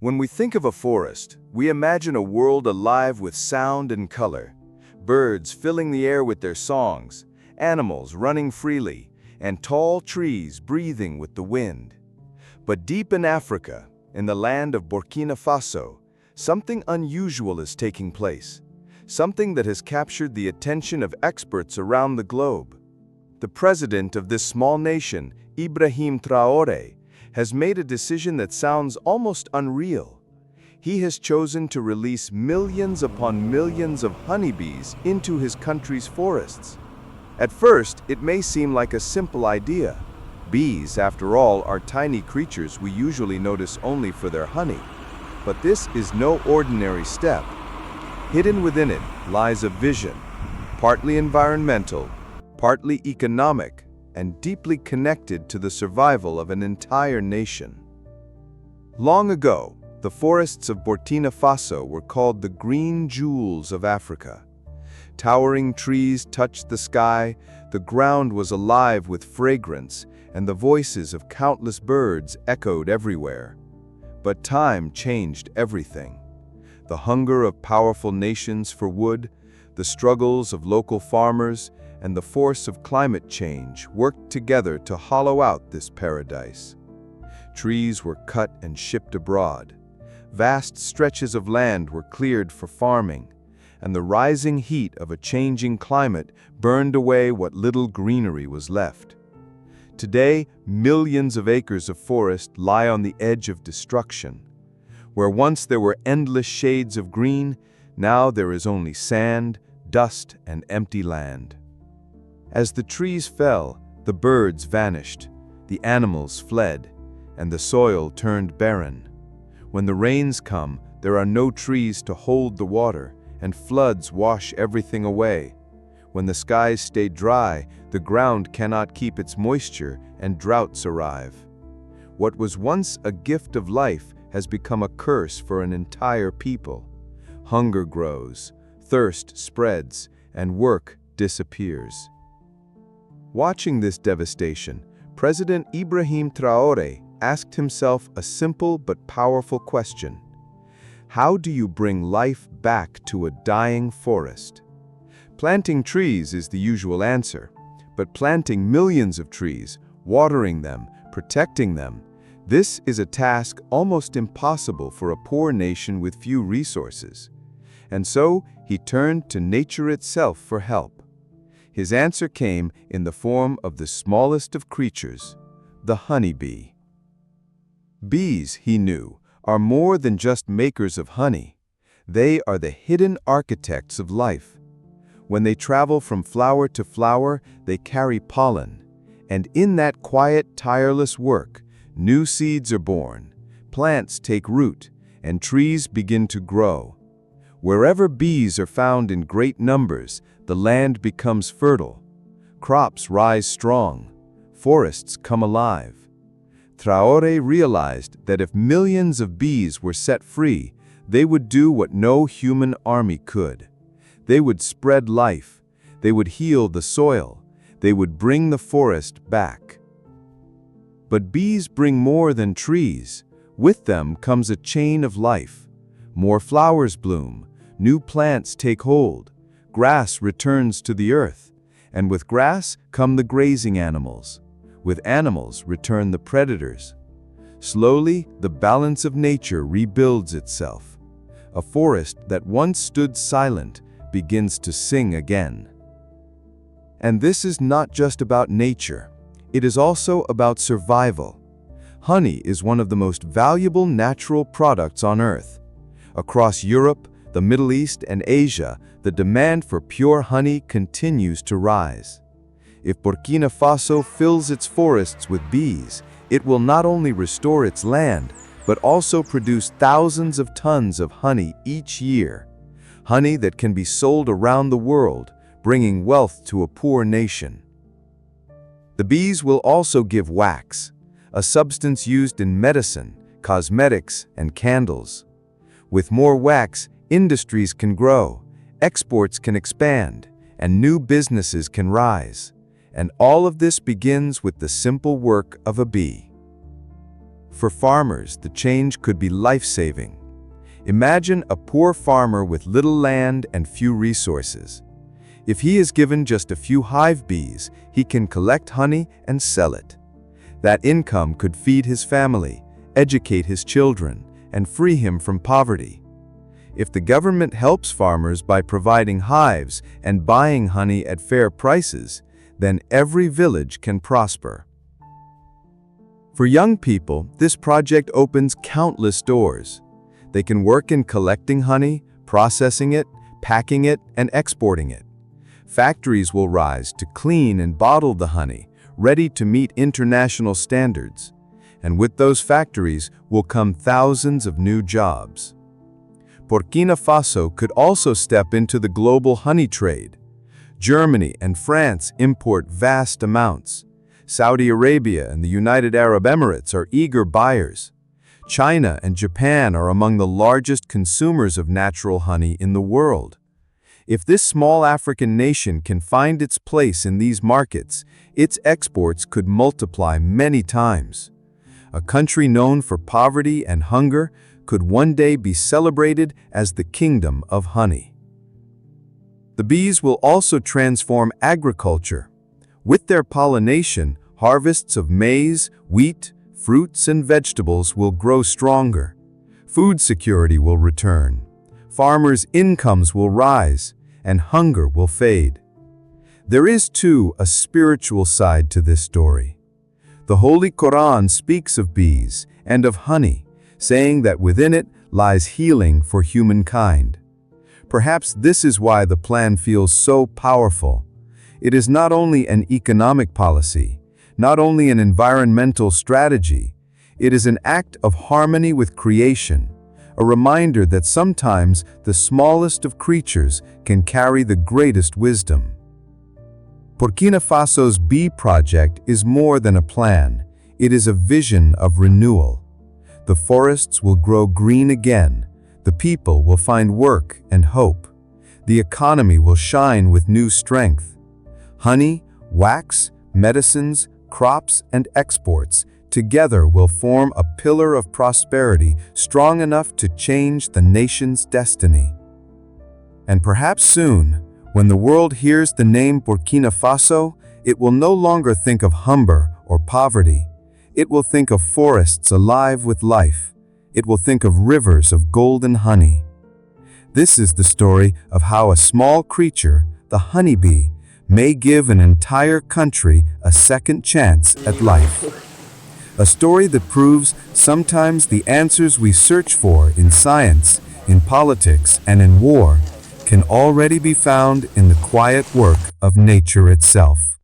When we think of a forest, we imagine a world alive with sound and color. Birds filling the air with their songs, animals running freely, and tall trees breathing with the wind. But deep in Africa, in the land of Burkina Faso, something unusual is taking place. Something that has captured the attention of experts around the globe. The president of this small nation, Ibrahim Traoré, has made a decision that sounds almost unreal. He has chosen to release millions upon millions of honeybees into his country's forests. At first, it may seem like a simple idea. Bees, after all, are tiny creatures we usually notice only for their honey. But this is no ordinary step. Hidden within it lies a vision, partly environmental, partly economic, and deeply connected to the survival of an entire nation. Long ago, the forests of Burkina Faso were called the green jewels of Africa. Towering trees touched the sky, the ground was alive with fragrance, and the voices of countless birds echoed everywhere. But time changed everything. The hunger of powerful nations for wood, the struggles of local farmers, and the force of climate change worked together to hollow out this paradise. Trees were cut and shipped abroad. Vast stretches of land were cleared for farming, and the rising heat of a changing climate burned away what little greenery was left. Today, millions of acres of forest lie on the edge of destruction. Where once there were endless shades of green, now there is only sand, dust, and empty land. As the trees fell, the birds vanished, the animals fled, and the soil turned barren. When the rains come, there are no trees to hold the water, and floods wash everything away. When the skies stay dry, the ground cannot keep its moisture, and droughts arrive. What was once a gift of life has become a curse for an entire people. Hunger grows, thirst spreads, and work disappears. Watching this devastation, President Ibrahim Traoré asked himself a simple but powerful question. How do you bring life back to a dying forest? Planting trees is the usual answer, but planting millions of trees, watering them, protecting them, this is a task almost impossible for a poor nation with few resources. And so he turned to nature itself for help. His answer came in the form of the smallest of creatures, the honeybee. Bees, he knew, are more than just makers of honey. They are the hidden architects of life. When they travel from flower to flower, they carry pollen. And in that quiet, tireless work, new seeds are born, plants take root, and trees begin to grow. Wherever bees are found in great numbers, the land becomes fertile. Crops rise strong. Forests come alive. Traoré realized that if millions of bees were set free, they would do what no human army could. They would spread life. They would heal the soil. They would bring the forest back. But bees bring more than trees. With them comes a chain of life. More flowers bloom. New plants take hold. Grass returns to the earth. And with grass come the grazing animals. With animals return the predators. Slowly, the balance of nature rebuilds itself. A forest that once stood silent begins to sing again. And this is not just about nature. It is also about survival. Honey is one of the most valuable natural products on Earth. Across Europe, the Middle East, and Asia, the demand for pure honey continues to rise. If Burkina Faso fills its forests with bees, it will not only restore its land, but also produce thousands of tons of honey each year. Honey that can be sold around the world, bringing wealth to a poor nation. The bees will also give wax, a substance used in medicine, cosmetics, and candles. With more wax, industries can grow, exports can expand, and new businesses can rise. And all of this begins with the simple work of a bee. For farmers, the change could be life-saving. Imagine a poor farmer with little land and few resources. If he is given just a few hive bees, he can collect honey and sell it. That income could feed his family, educate his children, and free him from poverty. If the government helps farmers by providing hives and buying honey at fair prices, then every village can prosper. For young people, this project opens countless doors. They can work in collecting honey, processing it, packing it, and exporting it. Factories will rise to clean and bottle the honey, ready to meet international standards. And with those factories will come thousands of new jobs. Burkina Faso could also step into the global honey trade. Germany and France import vast amounts. Saudi Arabia and the United Arab Emirates are eager buyers. China and Japan are among the largest consumers of natural honey in the world. If this small African nation can find its place in these markets, its exports could multiply many times. A country known for poverty and hunger could one day be celebrated as the kingdom of honey. The bees will also transform agriculture. With their pollination, harvests of maize, wheat, fruits, and vegetables will grow stronger. Food security will return. Farmers' incomes will rise, and hunger will fade. There is, too, a spiritual side to this story. The Holy Quran speaks of bees and of honey, saying that within it lies healing for humankind. Perhaps this is why the plan feels so powerful. It is not only an economic policy, not only an environmental strategy, it is an act of harmony with creation, a reminder that sometimes the smallest of creatures can carry the greatest wisdom. Burkina Faso's Bee Project is more than a plan. It is a vision of renewal. The forests will grow green again. The people will find work and hope. The economy will shine with new strength. Honey, wax, medicines, crops, and exports together will form a pillar of prosperity strong enough to change the nation's destiny. And perhaps soon, when the world hears the name Burkina Faso, it will no longer think of hunger or poverty. It will think of forests alive with life. It will think of rivers of golden honey. This is the story of how a small creature, the honeybee, may give an entire country a second chance at life. A story that proves sometimes the answers we search for in science, in politics, and in war can already be found in the quiet work of nature itself.